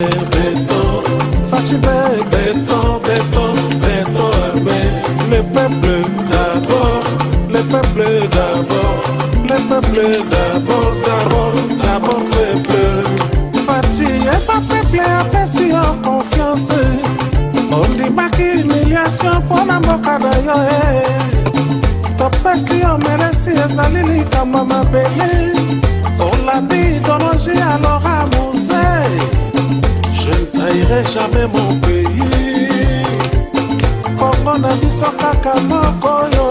Béton, Fatibé, béton, béton, béton, le peuple d'abord, le peuple d'abord, le peuple d'abord, d'abord, peuple. Fati est pas peuple, apprécie en confiance. On dit pas qu'humiliation pour la boca d'ailleurs. Ta passion merci à salili comme ma belle. On l'a dit dans nos yeux alors amusé. Je ne trahirai jamais mon pays. Congo na biso kaka moko yo.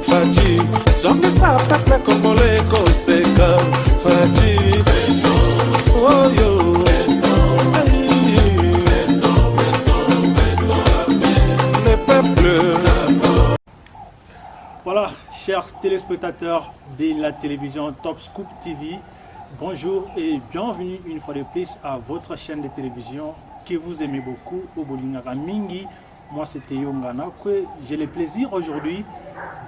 Fati, soki sa peuple congolais koseka. Fati, oh yo. Le peuple. Voilà, chers téléspectateurs de la télévision Top Scoop TV, bonjour et bienvenue une fois de plus à votre chaîne de télévision que vous aimez beaucoup, Obolingaka Mingi. Moi c'est Théo Nganakwe. J'ai le plaisir aujourd'hui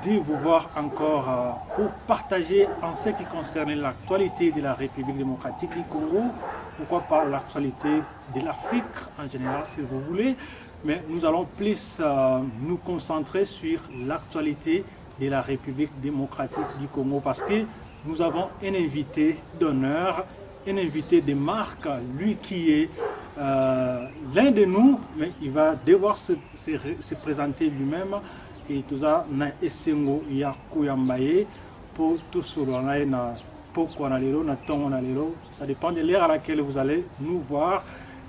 de vous voir encore pour partager en ce qui concerne l'actualité de la République démocratique du Congo, pourquoi pas l'actualité de l'Afrique en général si vous voulez, mais nous allons plus nous concentrer sur l'actualité de la République démocratique du Congo parce que nous avons un invité d'honneur, un invité de marque, lui qui est l'un de nous, mais il va devoir se présenter lui-même et tout ça, na esengo ya kuyambaye pour tout cela, na pourquoi na lelo, na tongo na lelo, ça dépend de l'heure à laquelle vous allez nous voir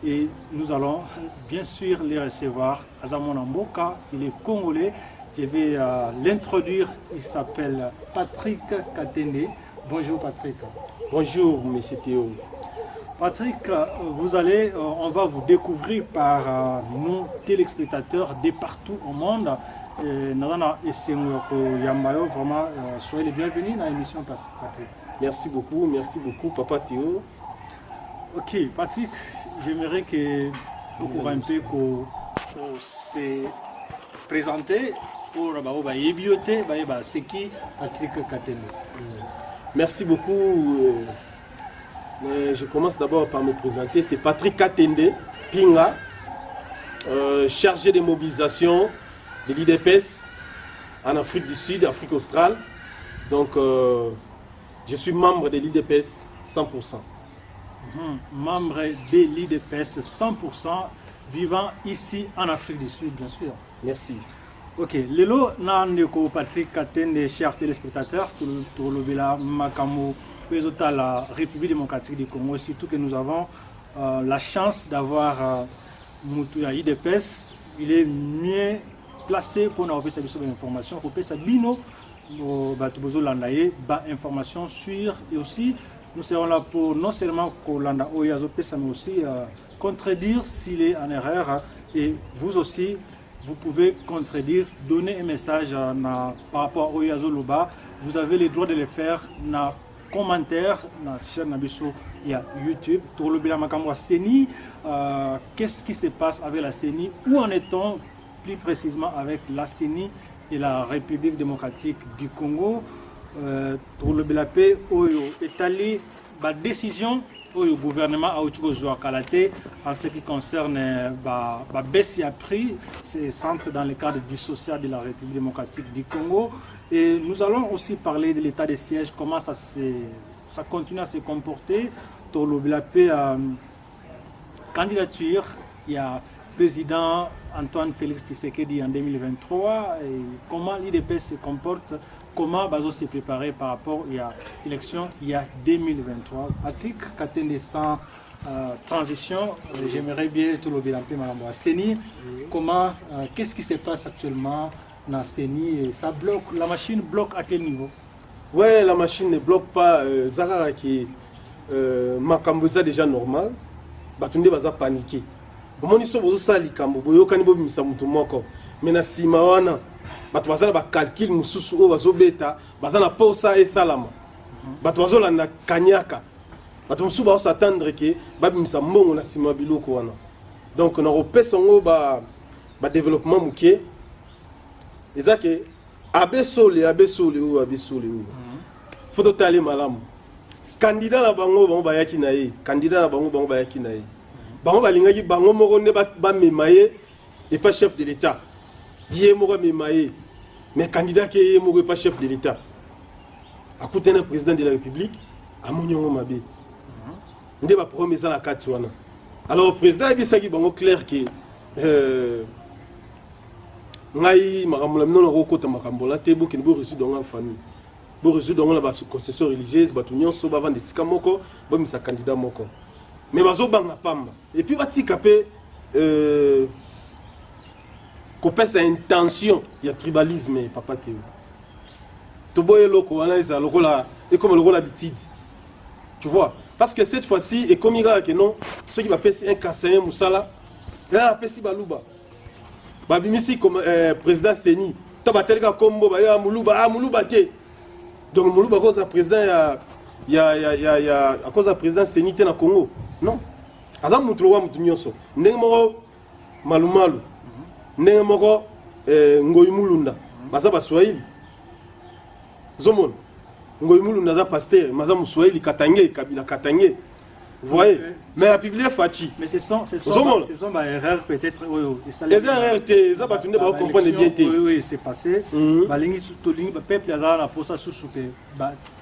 et nous allons bien sûr les recevoir. Azamon Mboka, il est congolais. Je vais l'introduire, il s'appelle Patrick Katende. Bonjour Patrick. Bonjour monsieur Théo. Patrick, on va vous découvrir par nos téléspectateurs de partout au monde. Vraiment, soyez les bienvenus dans l'émission Patrick. Merci beaucoup Papa Théo. Ok Patrick, j'aimerais que vous pourrez un peu se présenter. Merci beaucoup. Je commence d'abord par me présenter. C'est Patrick Katende Pinga, chargé de mobilisation de l'IDPS en Afrique du Sud, Afrique australe. Donc, je suis membre de l'IDPS 100%. Membre de l'IDPS 100%, vivant ici en Afrique du Sud, bien sûr. Merci. Ok, lelo nandeko Patrick Katende, chers téléspectateurs, tout le villa Makamu, la République démocratique du Congo, surtout que nous avons la chance d'avoir Moutou IDPS. Il est mieux placé pour nous avoir des informations, pour nous bino, informations sur et aussi nous serons là pour non seulement Kolanda Oyazo Pesa, mais aussi contredire s'il est en erreur et vous aussi. Vous pouvez contredire, donner un message par rapport au Yazo Loba. Vous avez le droit de le faire dans les commentaires, dans la chaîne Nabiso, il y a YouTube. Qu'est-ce qui se passe avec la CENI? Où en est-on plus précisément avec la CENI et la République démocratique du Congo? Pour le BLAP, est allé la décision. Le gouvernement a eu en ce qui concerne la baisse à prix, c'est centre dans le cadre du social de la République démocratique du Congo. Et nous allons aussi parler de l'état des sièges, comment ça continue à se comporter. Pour le candidature, il y a le président Antoine Félix Tshisekedi en 2023 et comment l'IDPS se comporte. Comment Bazo s'est préparé par rapport à l'élection il y a 2023. Patrick Katende sans transition, j'aimerais bien tout le bilan à CENI. Comment, qu'est-ce qui se passe actuellement dans CENI? Ça bloque, la machine bloque à quel niveau? Ouais, la machine ne bloque pas. Zara qui Makamboza déjà normal. Batunde baza paniqué. Comment ils sont aux salles kambo boyo kanibo bimisa mutu moko. Mais na simawana. Bato bazala ba calcul mususu o bazobeta bazana posa et salama bato bazola na kanyaka bato mususu ba s'attendre que babimisa mbongo na sima biloko wana donc na repesa ngo ba développement muké ezake abesole ou faut totaler malamu candidat na bango bayaki na ye candidat na bango bayaki na ye bango balingaki bango moko nde bamemaye et pas chef de l'état ye moko amemaye mais candidat ke ye moko et pas chef de l'état akutana président de la république amoniongo mabe nde baproblème eza na kati wana. Alors président ayebisaki bango clair ke ngai makambo na bino nakokota makambo la te bokende boresu dongo na famille boresu dongo na baconcession religieuse bato nyonso bavanda esika moko bomisa candidat moko mais bazobanga pamba et puis batika mpe kopesa intention ya tribalisme papa te toboye eloko wana eza lokola ekoma lokola bitidi tu vois parce que cette fois-ci ekomi kaka ke non soki bapesi un conseiller mosala apesi baluba babimisi comme président Seni to batelika kombo baya muluba te donc muluba cause président ya à cause président Seni te na Congo non aza mutu wa mutu nyonso ndenge moko malumalu ndenge moko ngoyi mulunda baza baswahili zomon ngoyi mulunda za pasteur maza muswahili katange kabila katange. Vous voyez, mais la publié Fachi. Mais ce sont ma erreur peut-être. Les erreurs, ça va tourner, comprendre bien. Oui, c'est passé. Le peuple a pour ça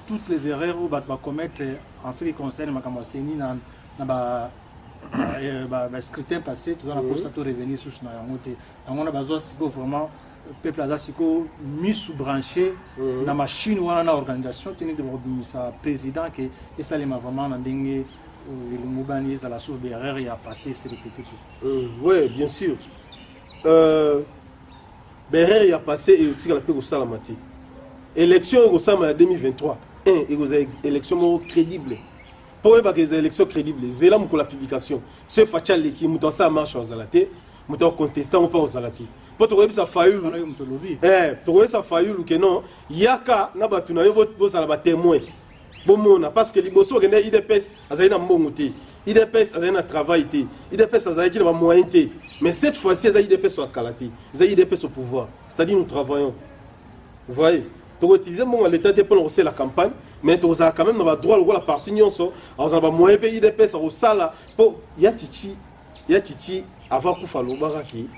toutes les erreurs où va commettre en ce qui concerne ma camarcénie dans le scrutin passé, tout ça pour ça revenir sur ce naïmoté. On a besoin vraiment peuple a mis sous branché dans la machine ou dans l'organisation qui est de sa président et ça les m'a vraiment dingue. Le Moubani à la source de l'erreur et a passé, c'est répété. Oui, bien sûr. L'erreur y a passé et il a au Salamati. Élection au Salama 2023. Il y a une élection crédible. Pour les élections crédibles, c'est là pour la publication. Ce Fachal qui m'a ça marche aux Zalaté, m'a contesté ou pas aux Zalaté. Pour trouver ça faillu. Trouver ça faillu ou que non, il y a qu'à n'abatuna yo témoin. Bomona parce que liboso gende IDPS azali na mbongo te IDPS azali na travail te IDPS azali ki na moyen te mais cette fois-ci azali IDPS au kalate azali IDPS au pouvoir c'est-à-dire nous travaillons vous voyez to utiliser mon l'état pour lancer la campagne mais to za quand même na droit la partie nyonso azali ba moyen pe IDPS au sala po ya chichi avant kufa lobaka ki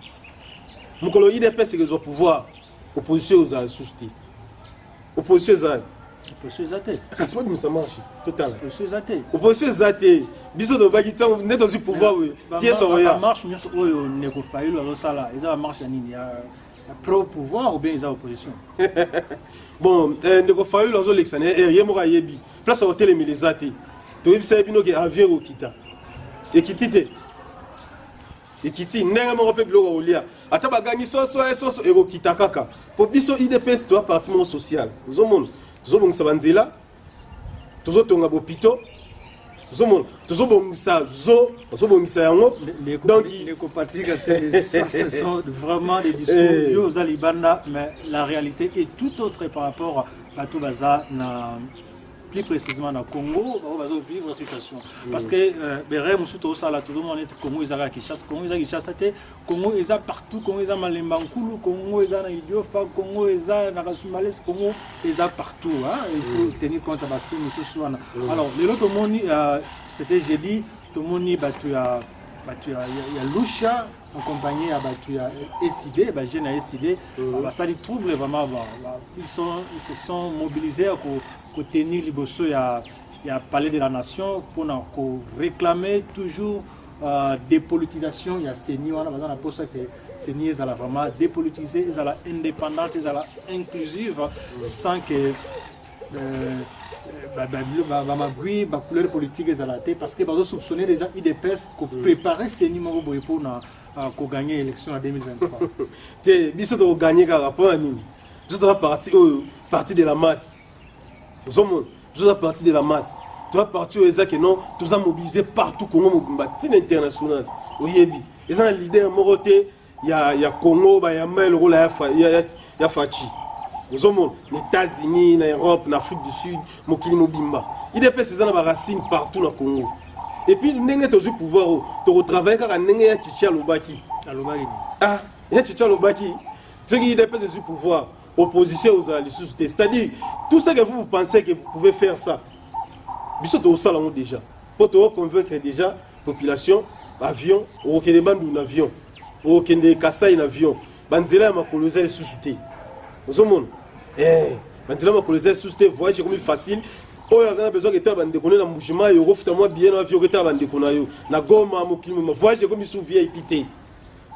mukolo IDPS ke zo pouvoir opposition aux associés opposition za opposition zate kasi pas ça marche total opposition zate biso de bagitan net dans le pouvoir qui est soya marche nyonso oyo ne ko failli lo sala eza marche nini ya pro pouvoir ou bien eza opposition bon ne ko failli lo l'élection rien mo yebi place au télé mais zate to yebisa bino ke avion okita ekitite ekiti ndenge mo pe biloko olia ata bagani soso ekokita kaka po biso IDPS doit partir social ozomona tozobongisa banzela tozotonga bopito tozobongisa yango donc les compatriotes ça ce sont vraiment des discours yo Alibanda mais la réalité est tout autre par rapport à tout baza na plus précisément dans le Congo, on va vivre la situation. Parce que Berem Souto Sala, tout le monde est Congo, ils ont Kinshasa, Congo, ils ont Kinshasa, Congo, ils ont partout, Congo, ils ont Malembankulu, Congo, ils ont Idiofa, Congo, ils ont Nakasumales, Congo, ils ont partout. Il faut tenir compte parce que nous sommes. Alors, l'autre monde, c'était jeudi, tout le monde il y a Lucha accompagné à SID, jeune à SID, ça les trouble vraiment. Ils se sont mobilisés pour tenir les bossos et à parler de la nation pour réclamer toujours dépolitisation. Il y a Seni, on a besoin de ça que Seni est vraiment dépolitisée, est indépendante, est inclusive, sans que ma couleur politique est à la tête parce que vous soupçonnez déjà IDPS pour préparer ces numéros pour gagner l'élection en 2023. Tu as gagné par rapport à nous. Tu dois partir de la masse. Tu dois partir de la masse. Tu dois partir aux que non, tu dois mobiliser partout Congo international. Il y a un leader moroté, il y a Congo, il y a Maël, il y a Fachi. Les États-Unis, l'Europe, l'Afrique du Sud, Mokili Mobimba. Il y a des racines partout dans le Congo. Et puis, nous avons toujours pouvoir de travailler car nous avons Tchitcha Lobaki. Ah, il y a Tchitcha Lobaki. Ceux qui ont des pouvoir, opposition aux alliés. C'est-à-dire, tout ce que vous pensez que vous pouvez faire ça, vous êtes au salon déjà. Pour te convaincre déjà la population, avion okende bandu na avion okende Kasai na avion banzela ya makolo eza lisusu te ozomona banzela ya makolo eza lisusu te voyage comme facile oyo aza na besoin ketala bandeko na mbujima yo kofuta mwa bien na avion ketala bandeko na yo na Goma mokili ma voyage comme sous VIP te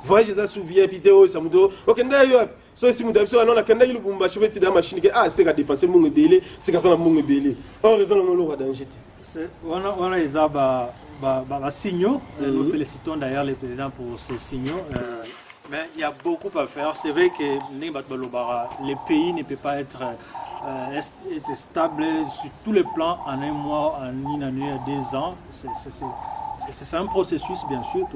voyage eza sous VIP te oyo samuto okende yo so si mutu biso anona kenda Lubumbashi beti da machine ke c'est ka dépenser mungu belé c'est ka sana mungu belé or raison na ngolo ka danger te c'est on a izaba signaux. Nous félicitons d'ailleurs les présidents pour ces signaux. Mais il y a beaucoup à faire. C'est vrai que les pays ne peuvent pas être stables sur tous les plans en un mois, en une année, 2 ans. C'est un processus, bien sûr.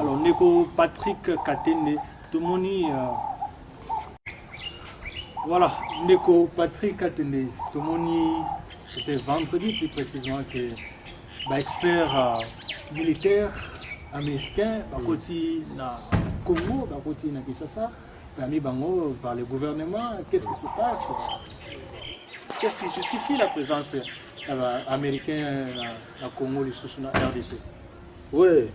Alors, Neko Patrick Katende, tout le monde. Voilà, Neko Patrick Katende, tout le monde. C'était vendredi, plus précisément, que. Expert militaire américain à côté na Congo, à côté na Kinshasa, parmi bango par le gouvernement, qu'est-ce qui se passe? Qu'est-ce qui justifie la présence américaine na Congo sous na RDC? Ouais,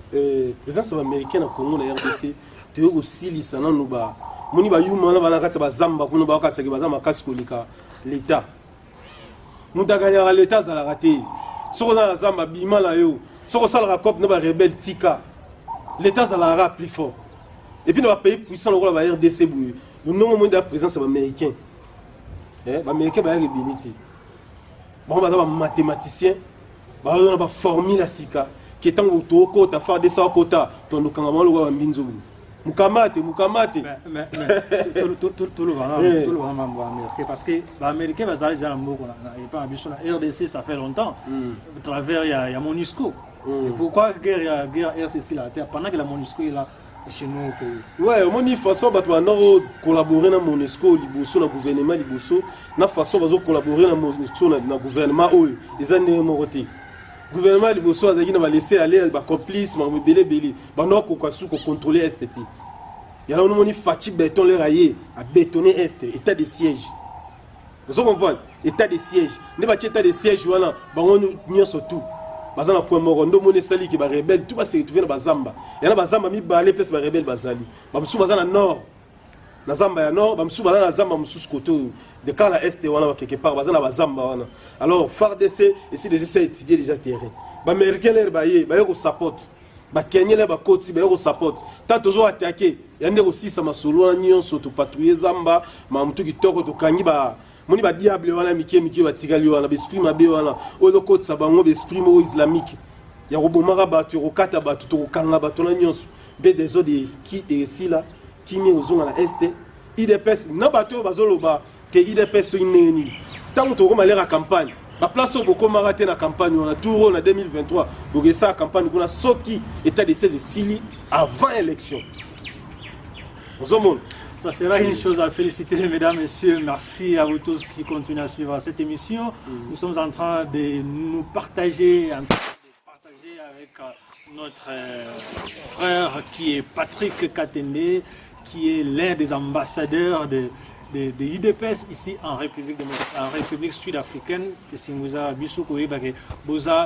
présence américaine na Congo na RDC, tu es aussi lisana nous ba. Moni ba yuma na bana kata ba zamba kuno ba ka saki ba zamba kaskolika l'état. Nous gagner l'état za la raté. Soko za zamba bima la yo soko sala rakop na ba rebelle tika l'état za la rap plus fort et puis dans les pays puissants le ba RDC bu nous non moins de présence américain ba américain ba rebellité bon ba mathématicien ba na ba formule sika qui est en auto ta faire des ça quota ton kangama lo ba mbinzo mukamate mais tout le américain parce que les américains va aller dans le mot et pas ambition la RDC ça fait longtemps à travers il y a MONUSCO et pourquoi guerre RCC la terre pendant que la MONUSCO est là chez nous ouais au moins façon ba to collaborer na MONUSCO liboso na gouvernement liboso na façon ba collaborer na MONUSCO na gouvernement oyo les années moroté gouvernement liboso azaki na ba laisser aller ba complice ma belé ba no ko kwasu ko contrôler est il y a là on fatigue béton les railler à bétonner est état de siège vous comprenez état de siège ne ba état de siège voilà ba on nyonso tout bazana ko mo ndo moni sali ki ba rebelle tout ba se retrouver na bazamba ya na bazamba mi ba aller place ba rebelle bazali ba musu bazana nord na zamba ya nord ba musu bazana zamba musu koto de quand la est wana quelque part bazana bazamba wana alors FARDC ici déjà c'est étudier déjà terrain ba américain les ba ko support ba Kenya les ba koti ba ko support tant toujours attaquer ya ndeko aussi ça masolo nyonso to patrouiller zamba ma mutu kitoko to kangi ba moni ba diable wana miki ba tigali wana l'esprit mabe wana o lo koti sabango l'esprit mo islamique ya ko bomara ba to ko kata ba to ko kanga ba to na nyonso be des autres qui ici là qui ni ozonga na est IDPS na ba to bazolo ba que IDPS so ineni tant to ko malera campagne ba place au boko maraté na campagne on a tout en 2023 donc ça campagne qu'on a soki état de 16 sili avant élection. Ça sera une chose à féliciter, mesdames, messieurs. Merci à vous tous qui continuent à suivre cette émission. Nous sommes en train de nous partager, avec notre frère qui est Patrick Katende, qui est l'un des ambassadeurs de l'IDPS ici en République sud-africaine. Si vous avez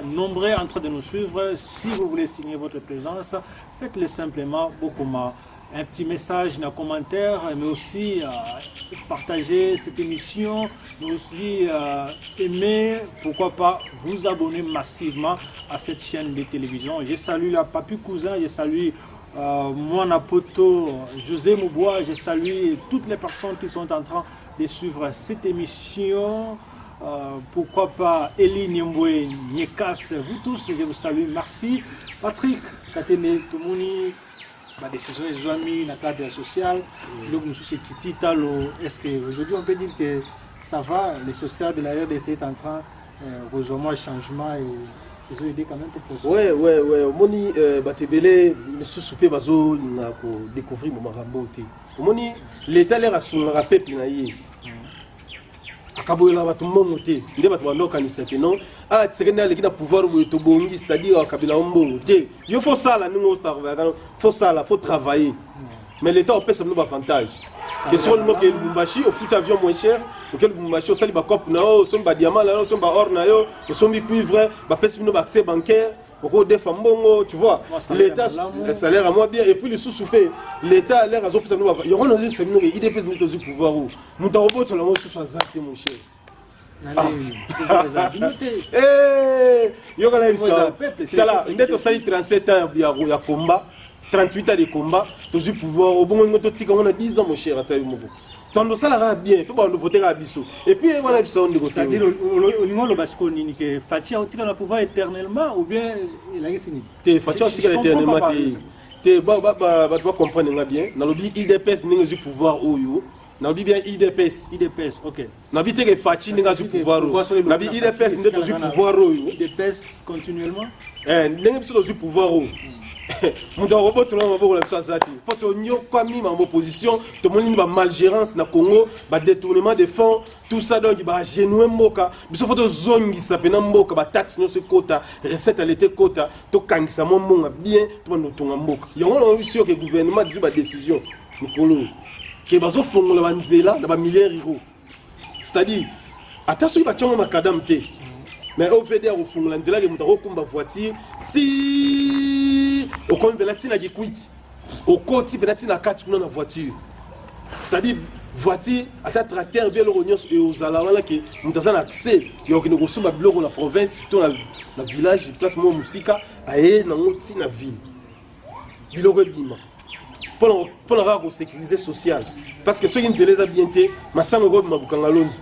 nombreux en train de nous suivre, si vous voulez signer votre présence, faites-le simplement beaucoup moins. Un petit message dans les commentaires, mais aussi partager cette émission, mais aussi aimer, pourquoi pas vous abonner massivement à cette chaîne de télévision. Je salue la Papi Cousin, je salue mon apoto José Moubois, je salue toutes les personnes qui sont en train de suivre cette émission. Pourquoi pas Eli Niemboué, Niekas, vous tous, je vous salue, merci. Patrick Katene, Toumouni, la décision des amis, la cadre social, donc nous sommes Kitita, est-ce qu'aujourd'hui on peut dire que ça va, les sociaux de la RDC est en train de rejoindre le changement et ils ont aidé quand même pour procéder. Ouais, moni batebele le sous-soupé bazo na ko découvrir mon marambo té. Moni l'état l'air à son peuple na yé. Akaboyela bato mbongo té. Nde bato bando kanisa ke non. Ah tsekenda le kina pouvoir to bongi c'est-à-dire kabila mbongo té. Yo faut ça là nous faut ça là, faut travailler. Mais l'état on peut ça nous avantage. Que sur le mot que Lubumbashi au foot avion moins cher, que Lubumbashi au sali ba cop na o, son ba diamant là, son ba or na yo, son bi cuivre, ba pèse nous accès bancaire, Beaucoup de femmes, tu vois, l'État, le salaire à moi bien, et puis les sous-soupés, l'État a l'air à zopé, il y aura nos séminaires, il dépêche de nous pouvoir où. Mon tarot, tu l'as reçu sur Zaki, mon cher. Il y aura ça. Là, il est aussi 37 ans, il y a combat, 38 ans de combat, tu as pouvoir, au bon moment, tu as 10 ans, mon cher, à taille. Ton salaire bien, tu vas nous voter à Bissau. Et puis, voilà, ça, on négocie. C'est-à-dire, au niveau de Basco, Fatia, on tient le pouvoir éternellement, ou bien il a gagné. Fatia, on tient éternellement. Tu dois comprendre bien. Dans le but, IDPS n'a pas pouvoir au yo. Dans le but, bien IDPS. IDPS, ok. Dans le but, que Fatia n'a pas pouvoir au. Dans le but, IDPS n'a pas pouvoir au yo. IDPS continuellement. N'a pas pouvoir au. Mon robot tout le monde va voir ça ça pour te nyo comme en opposition tout le monde va malgérance na Congo ba détournement de fonds tout ça donc ba genou mboka biso photo zongi ça pena mboka ba taxe no ce quota recette à l'été quota to kangisa mo monga bien to no tonga mboka yango na sûr que gouvernement dit ba décision mikolo que bazo fongola banzela na ba milliards d'euros c'est-à-dire attention ba tchonga makadam te mais au fait au fongola nzela ke mutako kumba voiture ti au comme penalty na gikuit au côté penalty na 4 kuna na voiture c'est-à-dire voiture ata tracteur bien le rognos et aux alawala que mutaza na accès yo kino kosomba biloko na province to na village place mo musika aye na ngoti na ville biloko bima pour la sécurité sociale parce que ceux qui ne les a bien té masango go mabukanga lonzo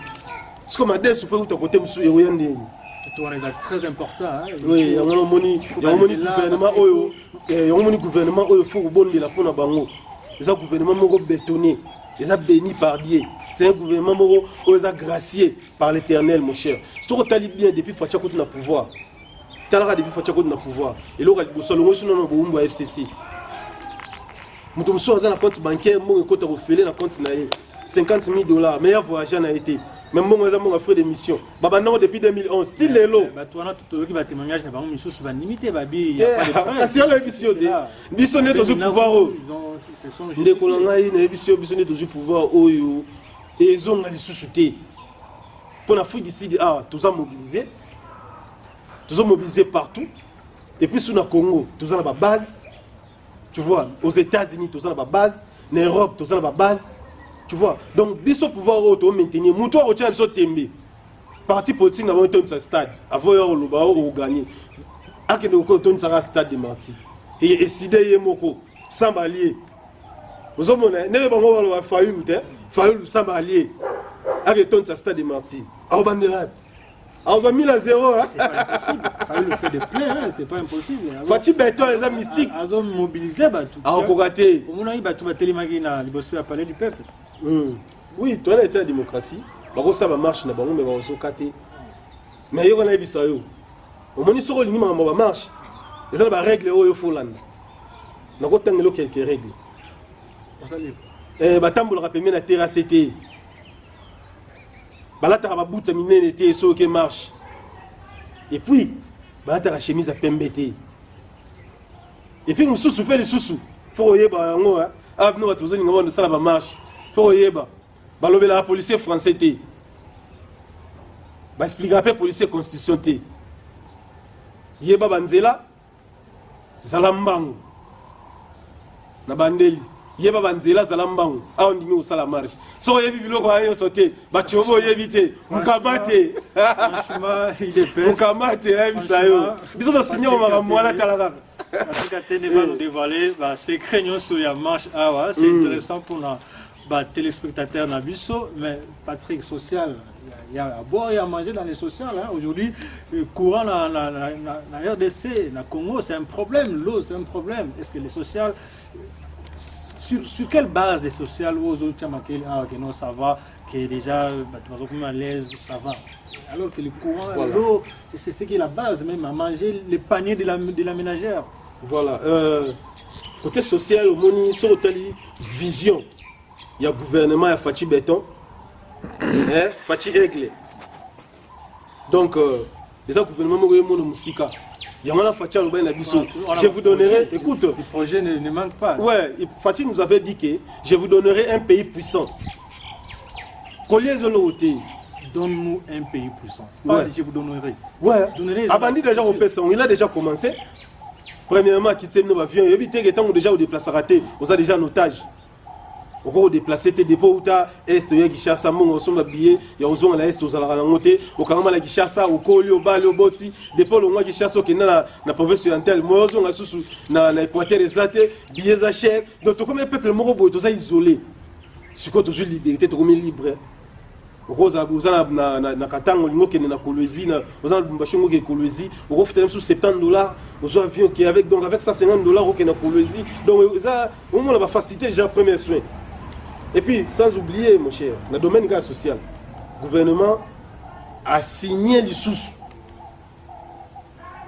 ce que ma dès peut ou côté musu et oyande très important. Hein, oui, il y a un gouvernement il faut rebondir la pour na bango. Les gouvernement moko bétonné, les a béni par Dieu. C'est un gouvernement moko ils a gracié par l'Éternel mon cher. Si tu talib bien depuis Fatia côté na pouvoir. Talara depuis Fatia côté na pouvoir. Et là il bossa longo sur na bombo FCC. Muto muso aza na compte bancaire mo côté refélé na compte na ye $50,000 meilleur voyageur n'a été. Même moi, j'ai mon frère de mission. Baba non depuis 2011. Style lélo. Bah toi là tout qui va témoignage na bango mission sous limité babi. Il y a pas de problème. Kasi la mission de. Mission n'est toujours pouvoir. Ce sont. Ndé kolanga yi na mission n'est toujours pouvoir oyo. Et ils ont les sous-souté. Pour l'Afrique d'ici tous ont mobilisé. Tous ont mobilisé partout. Et puis sur le Congo, tous ont la base. Tu vois, aux États-Unis, tous ont la base. En Europe, tous ont la base. Tu vois, donc, biso pouvoir auto maintenir, moutoir au tien tembe. Parti politique n'a pas été dans stade. Avant le bao ou gagner. À que nous comptons dans un stade de Marti. Et sidé moko sans balier. Vous avez ne pas voir le faïlu te, faïlu sans balier. À que ton stade de Marti. À bandela. On va mis à 0 hein. C'est pas impossible. Faïlu fait des pleins hein, c'est pas impossible. Fati béton les hommes mystiques. Ils ont mobilisé bah tout. Ah on kogaté. Au moment où bah tout va télémaguer na liboso à parler du peuple. Oui, toi là était la démocratie. Bako ça va marche na bango mais ba so katé. Mais yo na bisa yo. Au moni soko lingi ma ba marche. Les ba règle oyo folanda. Na ko tangelo quelques règles. On salue. Ba tambola rapemi na terrasse té. Balata ba buta minene té so que marche. Et puis balata la chemise à pembete. Et puis mususu pe lisusu. Faut yeba ngo hein. Ah nous va tous ni ngabo de ça ba marche. Pour yeba balobe la policier français té ba expliquer pe policier constitution té yeba banzela zalambango na bandeli yeba banzela zalambango a on dimi osala marche so yebi biloko ayo sauté ba chobo yebité mukamate franchement il est pèse mukamate ya bisayo biso to signer ma mwana talaka Afrika tene va nous dévoiler bah secret nyonso ya marche awa c'est intéressant pour la téléspectateurs Nabiso, mais Patrick social, il y a à boire et à manger dans les sociales. Hein. Aujourd'hui, le courant dans la RDC, dans le Congo, c'est un problème. L'eau, c'est un problème. Est-ce que les sociales, sur quelle base les sociales, aux autres, non, ça va, qui est déjà à l'aise, ça va. Alors que le courant, voilà. L'eau, c'est ce qui est la base, même à manger les paniers de la ménagère. Voilà. Côté social, au moni, sur vision. Il y a gouvernement, il y a Fati Béton, Fati Aigle. Donc, les gouvernements, il y a Moussika. Il y a Fati Aloba Nabiso. Je vous donnerai, écoute. Le projet ne manque pas. Ouais, Fati nous avait dit que je vous donnerai un pays puissant. Collier Zoloté, donne-nous un pays puissant. Pas, je vous donnerai. Ouais. Donnerai les Abandi déjà au PS, il a déjà commencé. Premièrement, quitter nos avions. Il y a des temps où déjà on déplace à rater. On a déjà un otage. On déplacer tes dépôts où tu as est, il y a Gishasa, on a billet, il y a aux l'est, aux alarangoté, au Karama la Gishasa, au Koli, au Bali, au Boti, dépôts où on a Gishasa qui est dans la province orientale, moi, on a sous l'Équateur, les athées, billets à cher. Donc, comme un peuple morobo, tout ça isolé. C'est quoi toujours liberté, tu es libre. Oza na katanga lingo ke na Kolwezi na oza mbashongo ke Kolwezi oko fita même sous $70 ozo avion qui avec donc avec $150 ok na Kolwezi donc ça au moins la facilité déjà premier soin et puis sans oublier mon cher le domaine social le gouvernement a signé les sous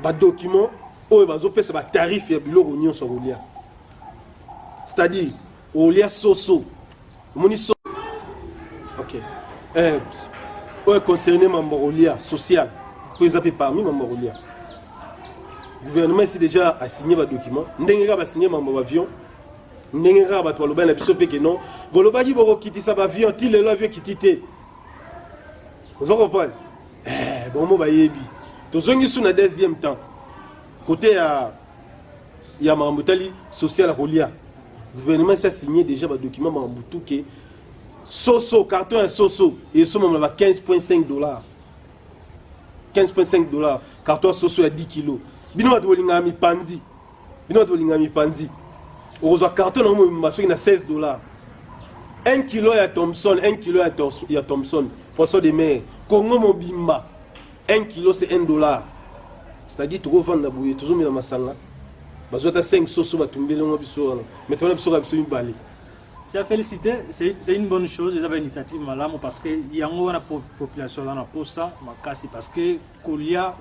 ba document oyo bazo pesa ba tarif ya biloko nyonso olia c'est-à-dire olia soso moni so ok concerné Mambolia social, que vous avez parmi Mambolia. Le gouvernement ici déjà a signé un document. N'enga va signer Mambo avion. N'enga va toi le bain la biso que non. Bon le bagi boro quitter sa avion, il est l'avion qui tité. Vous comprenez? Bon mo ba yebi. To zongi sous na deuxième temps. Côté il y a Mambutali social à Rolia. Le gouvernement a signé déjà un document Mambutu que Soso, carton à Soso, et ce moment là $15.5. $15.5. Carton Soso à 10 kilos. Bino de Bolingami Panzi. Bino de Bolingami Panzi. On reçoit carton il y a $16. 1 kilo à Thompson, 1 kilo à Thompson. Poisson de mer. Congo Mobimba. 1 kilo c'est $1. C'est-à-dire, tu revends la bouille, tu mis dans ma salle. Tu as 5 Soso, tu as tombé dans le biso. Mais tu as absolument balé. C'est à féliciter, c'est une bonne chose, ils avaient une initiative malade parce qu'il y a une population dans la posa, parce que Kolia,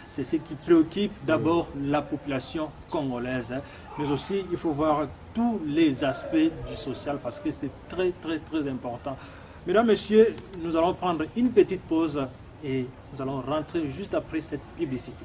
c'est ce qui préoccupe d'abord la population congolaise, mais aussi il faut voir tous les aspects du social parce que c'est très important. Mesdames, Messieurs, nous allons prendre une petite pause et nous allons rentrer juste après cette publicité.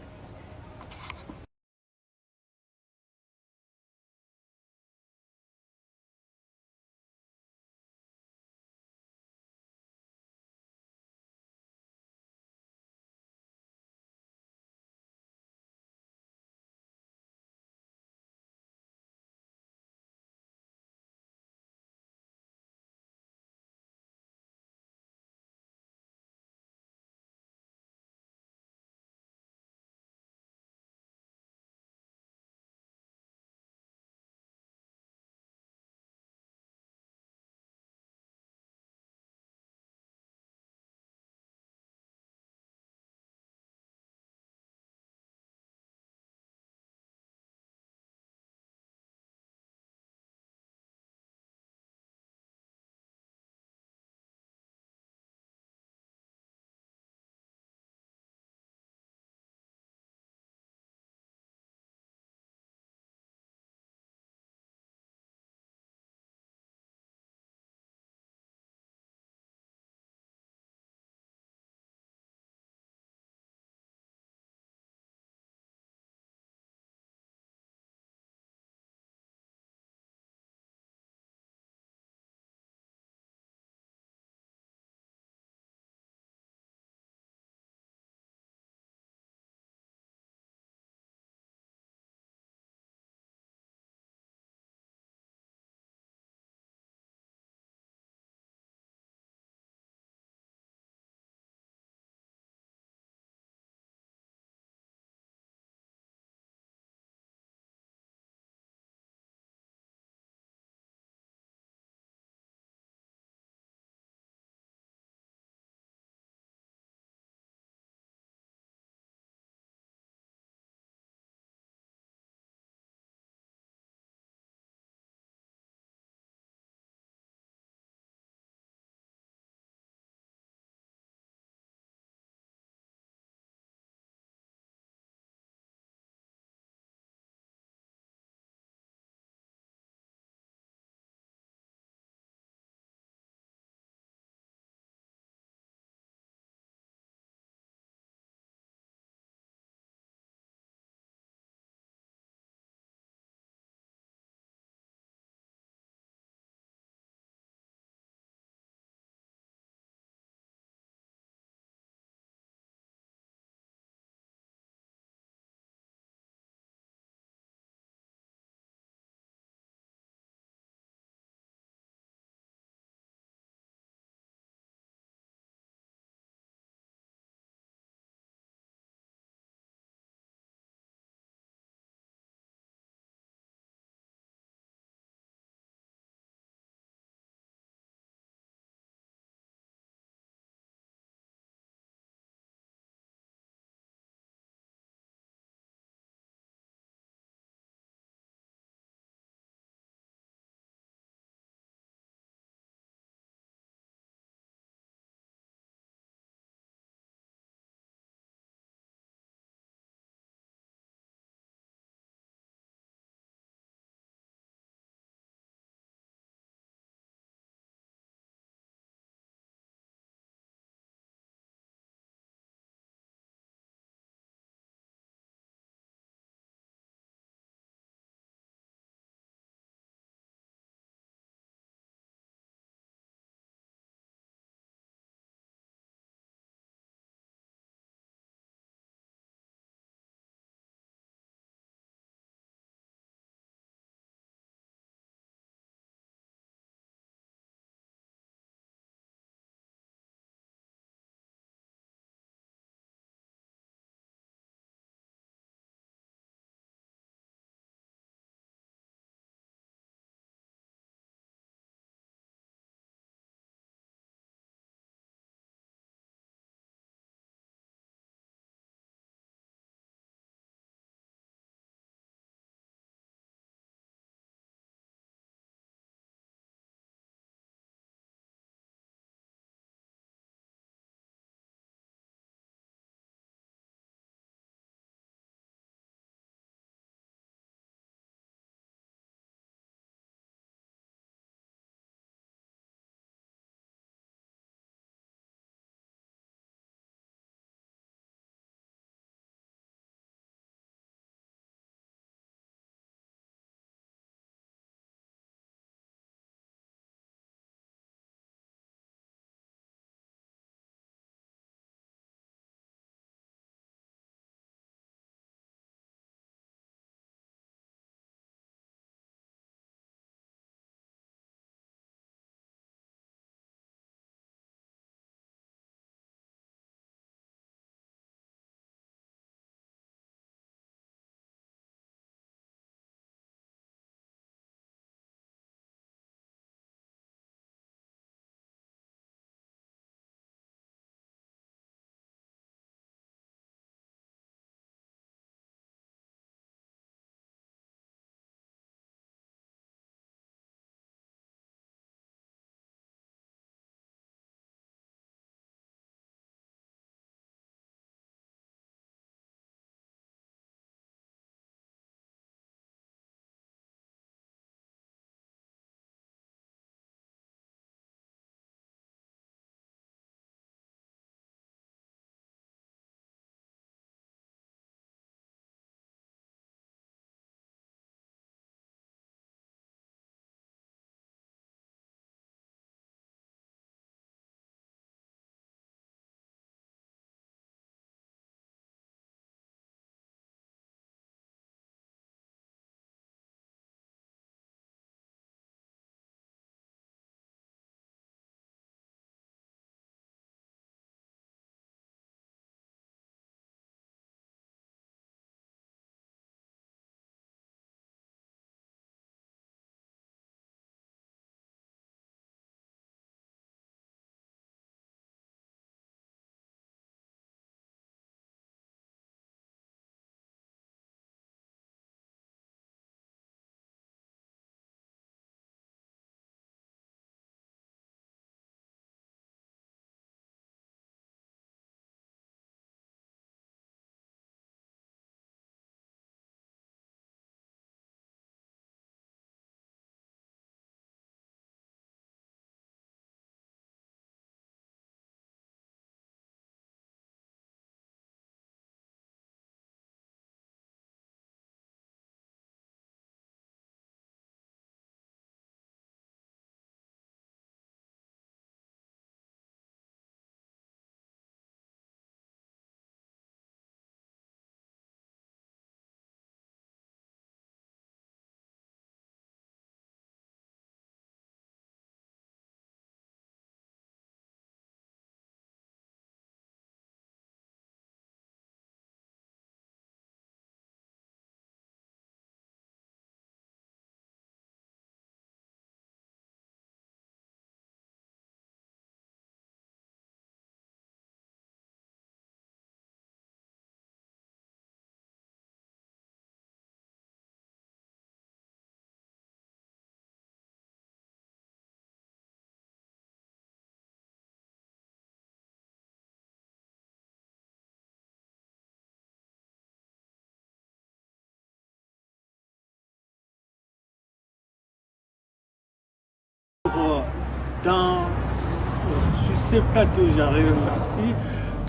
sur ces plateaux, j'arrive ici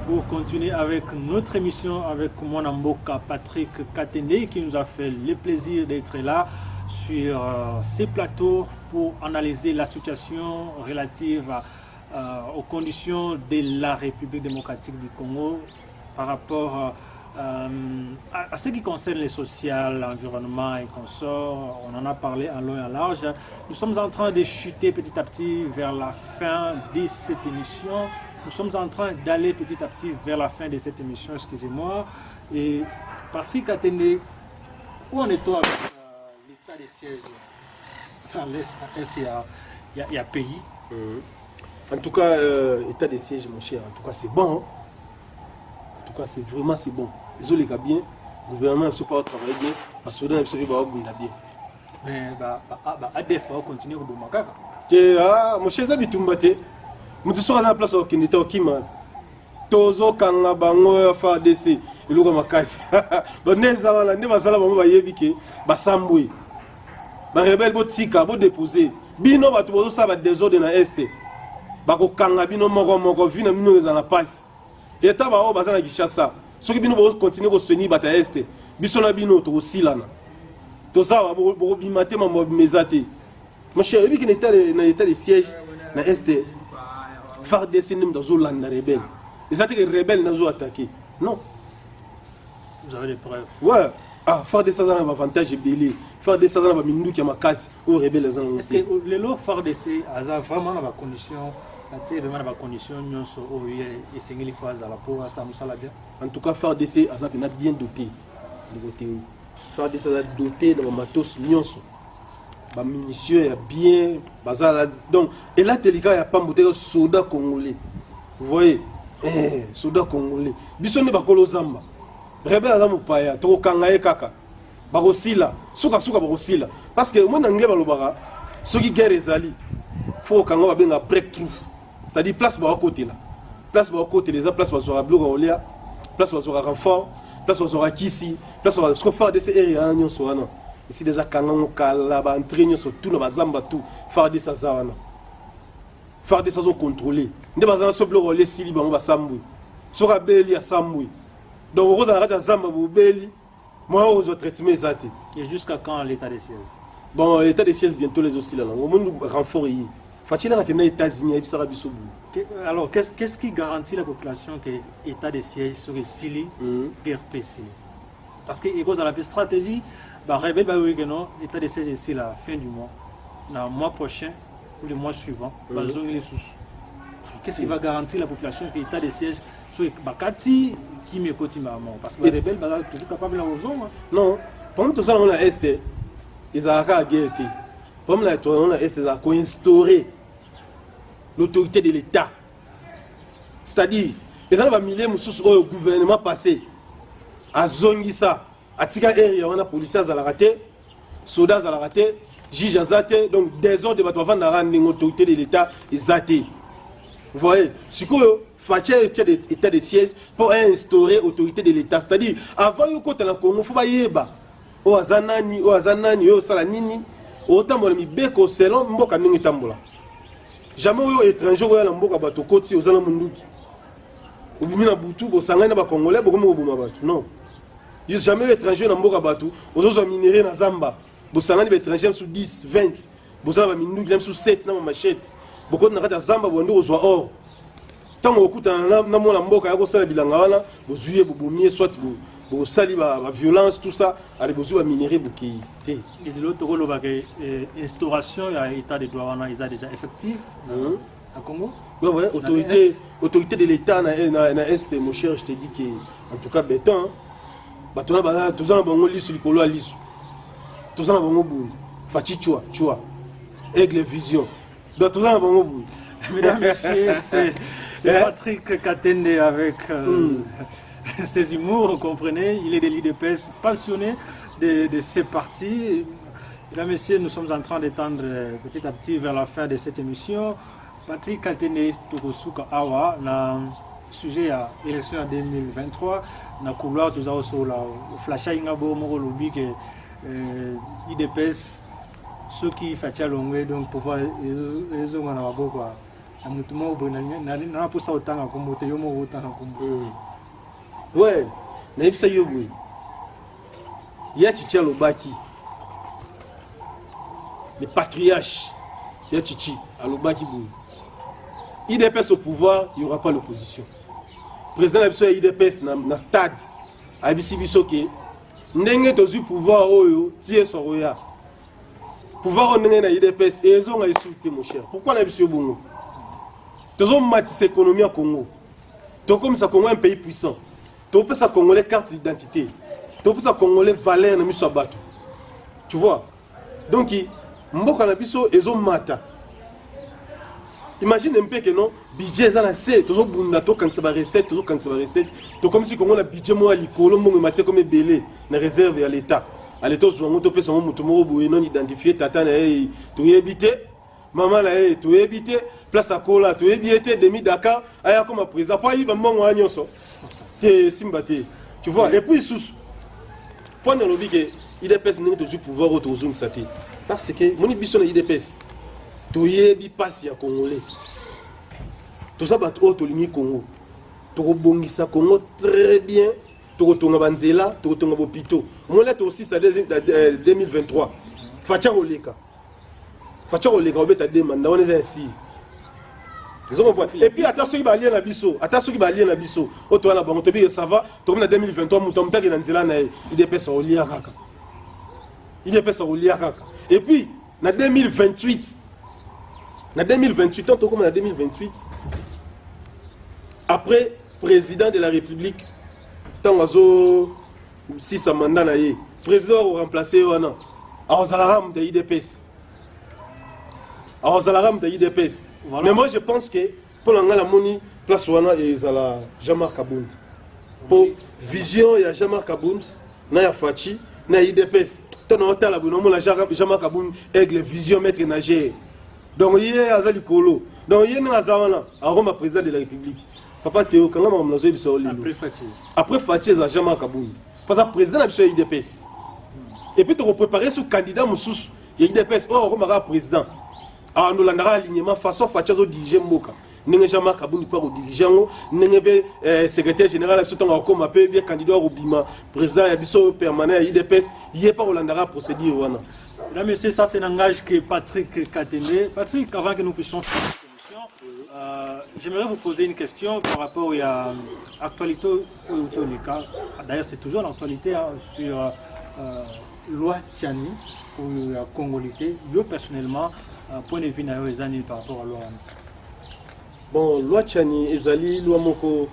pour continuer avec notre émission avec mon amboka Patrick Katende qui nous a fait le plaisir d'être là sur ces plateaux pour analyser la situation relative aux conditions de la République démocratique du Congo par rapport à ce qui concerne les social, l'environnement et consorts. On en a parlé en long et en large. Nous sommes en train de chuter petit à petit vers la fin de cette émission. Nous sommes en train d'aller petit à petit vers la fin de cette émission, excusez-moi. Et Patrick Katende, où en est-on avec l'état des sièges dans l'Est? Il y a pays. En tout cas, état des sièges, mon cher, en tout cas, c'est bon. Hein? En tout cas, c'est vraiment c'est bon. Les autres, les gars, bien. Le gouvernement ne peut pas travailler bien. La Soudan ne peut pas bien. Mais ADF va continuer au Bomakaka. Mon cher, c'est Bitumbate. Je suis à la place où il était au Kima. Tozo Kanga Bango FARDC. Il y a Makasi. Donc, nous avons dit Basamboué. Les rebelles vont déposer. Bino va tout ça va désordre dans l'Est. Bako Kanga Bino Moko Vina Mino dans la passe. Et ta ba o bazana Kishasa. Ceux qui Bino vont continuer à soutenir Bata Est. Bisona Bino to aussi là. To ça va beaucoup bimate mezate. Mon cher, lui qui n'était dans l'état de siège dans l'Est. FARDC n'est pas dans les rebelles. Les attaques rebelles n'ont pas attaqué. Non. Vous avez des preuves. Ouais. Ah, FARDC a un avantage belé. FARDC a un minou qui a ma casse aux rebelles. Est-ce que les lots FARDC a vraiment dans la condition, vraiment dans la condition, nous sommes au et c'est une fois à la peau, ça nous sala bien. En tout cas, FARDC a bien doté. FARDC a doté dans le matos nyonso. Ba minutieux bien bazala donc et là téléka ya pas monter soldats congolais. Vous voyez soldats congolais bisone ba kolo zamba rebelle za mupaya to kanga kaka ba kosila suka ba kosila parce que moi nangé ba lobaka soki guerre ezali faut kanga ba benga breakthrough c'est-à-dire place ba côté là place ba côté les place ba sur bloc olia place ba sur renfort place ba sur kisi place ba ce que faire de ces aériens nyonso wana ici déjà quand kala ba entraîner sur tout na bazamba tout FARDC zawana FARDC zo contrôler nde bazana so bloc les sili bango basambui soka beli ya sambui donc roza na kata zamba bu beli moi aux traitements zati et jusqu'à quand l'état des sièges? Bon, l'état des sièges bientôt les aussi là au monde renfort yi fatila na kena États-Unis et bisara biso bu. Alors qu'est-ce qui garantit la population que l'état des sièges serait stylé RPC? Parce que il y a la stratégie. Bah, rebelle, bah oui, non, l'état de siège ici, la fin du mois, le mois prochain ou le mois suivant, bah, ils ont les sous. Qu'est-ce qui va garantir la population que l'état de siège soit Bakati qui me continue à mort? Parce que les rebelles, bah, toujours capable de la raison. Non, pendant tout ça, on a Est, ils ont la guerre. Pendant on a Est, ils ont instauré l'autorité de l'État. C'est-à-dire, ils ont mis les au gouvernement passé à Zongisa. Atika area on a policiers à la raté, soldats à la raté, juges à zaté, donc des ordres de battre avant rendre l'autorité de l'État est zaté. Vous voyez, ce que Fatia état de siège pour instaurer l'autorité de l'État, c'est-à-dire avant que côté na Congo faut pas yeba o azanani o salanini autant mon mi beko selon mboka ningi tambola. Jamais yo étranger ko ya mboka bato koti ozana munduki. Ubimina butu bo sangana ba congolais bo ko boma bato. Non. Jamais étranger dans Mboka Batou, aux autres minéraux dans Zamba, Bossangani étranger sous 10, 20, Bossangani Mindu sous 7 dans ma machette, beaucoup de Nagata Zamba, Bondo aux or. Tant que vous avez un Mboka, vous avez un Bozuye, Bobomier, soit vous sali la violence, tout ça, allez vous minéraux qui. Et de l'autre côté, l'instauration à l'état de droit, ils ont déjà effectif à Congo. Oui, autorité de l'État dans l'Est, mon cher, je te dis que, en tout cas, béton. Tous les gens ont lissu le lissu. Tous les gens ont boui. Fati chua. Aigle vision. Donc tous les gens ont boui. Mesdames, messieurs, c'est Patrick Katende avec ses humours, vous comprenez. Il est de l'IDPS passionné de ces partis. Mesdames, messieurs, nous sommes en train d'étendre petit à petit vers la fin de cette émission. Patrick Katende Tokosuka Awa, sujet à l'élection en 2023. Na couloir tout ça sur la flash ingabo moko lobi que IDPS ceux qui font longue donc pouvoir les hommes en avoir quoi. Na pour ça autant comme tu yomo autant comme. Ouais, na ibisa yobo. Ya Chichi Alobaki. Le patriarche ya Chichi Alobaki boui. IDPS au pouvoir, il n'y aura pas l'opposition. Le président de l'IDPS na stade a dit que ndenge tozu pouvoir oyo tie soroya. Pouvoir on na IDPS et ils ont insulté mon cher. Pourquoi na biso bongo? Tozo matisse économie au Congo. To comme ça Congo un pays puissant. To peut ça congolais carte d'identité. To peut ça congolais valeur na miso bato. Tu vois? Donc mboka na biso ezo mata. Imagine un peu que non, budget ça na c'est toujours bunda to quand ça va recette, toujours quand ça va recette. To comme si Congo na budget mo alikolo mo matière comme belé na réserve à l'état. À l'état zo ngo to pesa mo mutu mo boye non identifié tata na to yebité, maman la to yebité, place à kola to yebité demi Dakar, aya comme président pas y ba mo anyonso. Te simbate. Tu vois et puis sous point dans lobby que IDPS n'est toujours pouvoir au zoom saté. Parce que mon biso na IDPS toyebi pasi ya congolais toza bato oyo tolingi Congo tokobongisa Congo très bien tokotonga banzela tokotonga bopito mola tosisa 2023 facha koleka obeta demanda wana eza yasi et puis ata soki balie na biso oyo toza na bango tobi ça va tokomi na 2023 moto amutaki na nzela na ye idepesa kolia kaka et puis na 2028 en 2028, après président de la République, tant si ça mandat na ye, président au remplacé wana, à Ozalaram de IDPS. Voilà. Mais moi je pense que pour la moni place wana et zala Jean-Marc Abound. Pour vision il y a Jean-Marc Abound, na ya Fachi, na IDPS. Tant on t'a la bonne Jean-Marc Abound aigle vision maître nageur. Donc il y a Azali Kolo. Donc il y a Nazawana, Aroma président de la République. Papa Théo, quand on a après Fatih, c'est Jean-Marc Kaboun. Parce que le président a besoin d'IDPS. Et puis tu as préparé ce candidat Moussous, il y a IDPS, oh, on a président. Alors nous l'avons alignement façon Fatih au dirigeant Moka. N'est Jean-Marc Kaboun pas au dirigeant, n'est secrétaire général, absolument encore un peu bien candidat au Bima, président Abisso permanent à IDPS, il n'y a pas au Landara procédure. Mesdames et messieurs, ça c'est l'engagement que Patrick Katende. Patrick, avant que nous puissions faire cette émission, j'aimerais vous poser une question par rapport à l'actualité au Tchonika. D'ailleurs, c'est toujours l'actualité sur loi Tchani pour la congolité. Moi, personnellement, point de vue les années par rapport à loi. Bon, loi Tchani, Ezali, loi Moko,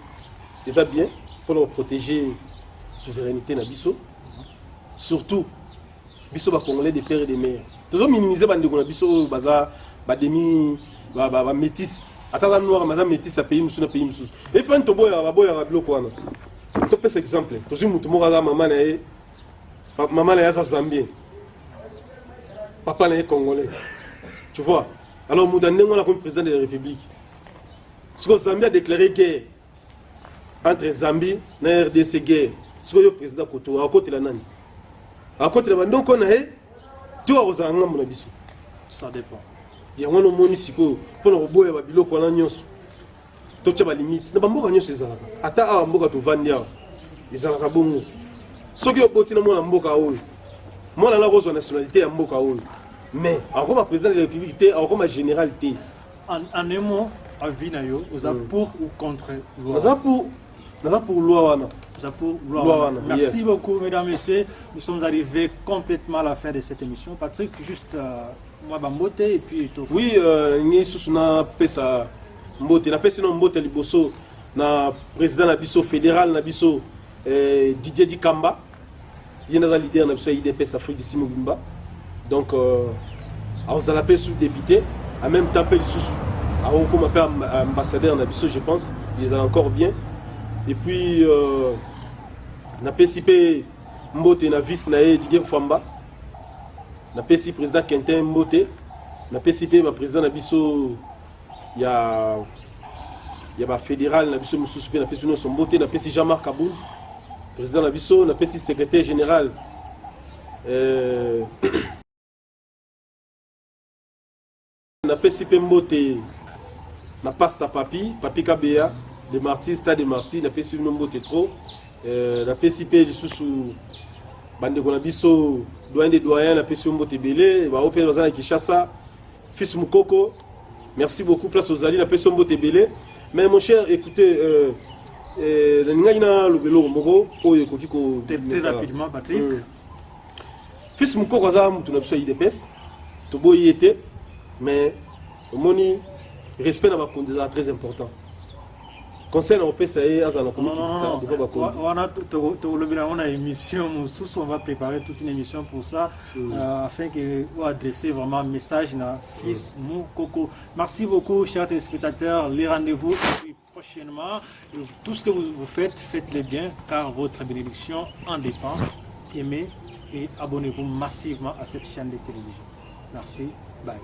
c'est bien pour protéger la souveraineté de Nabiso. Surtout, biso ba congolais des pères et des mères toujours minimiser bande ko biso baza ba demi ba métis atala noir madame métis a pays musu na pays musu et puis to boya ba bloc wana to pese exemple toujours mutu mo ga maman na ya zambien papa na congolais tu vois alors mudande ngona comme président de la république ce que Zambie a déclaré guerre entre Zambie et RDC guerre ce que le président Koto a côté la nani. À côté de la donc on a tu as osé en amont biso. Ça dépend. Il y a un homme ici pour le boire babilo qu'on a nyos. Tu as des limites. Ne pas mourir nyos les arabes. Ata a mourir tu vandia. Les arabes bongo. Ce qui est au na moi mboka oyo. Moi la rose nationalité à mboka oyo. Mais encore ma président de la République, encore ma généralité. En un mot, à Vinayo, vous êtes pour ou contre loi? Nous avons pour loi. Merci beaucoup, mesdames et messieurs. Nous sommes arrivés complètement à la fin de cette émission. Patrick, juste moi, Mbote et puis toi. Oui, nous sommes pesa Mbote. Nous avons Mbote Liboso, na président Nabiso fédéral Nabiso Didier Dikamba. Il y a un leader Nabiso IDPS Afrique d'ici Mobimba. Donc, nous avons appelé sous-député. En même temps, comme ambassadeur Nabiso, je pense. Ils sont encore bien. Et puis, na PCP Mbote na vice na Didier Famba. Na PCP président Quentin Mbote. Na PCP président na biso ya fédéral na biso mususu pe na PCP no Mbote na PCP Jean-Marc Abound. Président na biso na PCP secrétaire général napesi mpe mbote na pasta papi kabea de marti stade de marti napesi bino mbote trop napesi mpe lisusu bandeko na biso doyen de doyen napesi mbote ebele bao mpe baza na Kinshasa fils Mukoko merci beaucoup place ozali napesi mbote ebele mais mon cher écoutez ngai na lobelo moko oyo ekoki ko très rapidement Patrick fils Mukoko aza mutu na biso ya IDPS toboyi ete mais omoni respect na bakonzi ezala très important conseil na opesa ye aza na komikisa ndeko bakonzi wana tolobela on a émission mosusu on va préparer toute une émission pour ça afin que vous adresser vraiment un message na fils Mukoko. Merci beaucoup chers téléspectateurs, les rendez-vous et puis prochainement tout ce que vous faites, faites-le bien car votre bénédiction en dépend. Aimez et abonnez-vous massivement à cette chaîne de télévision. Merci, bye.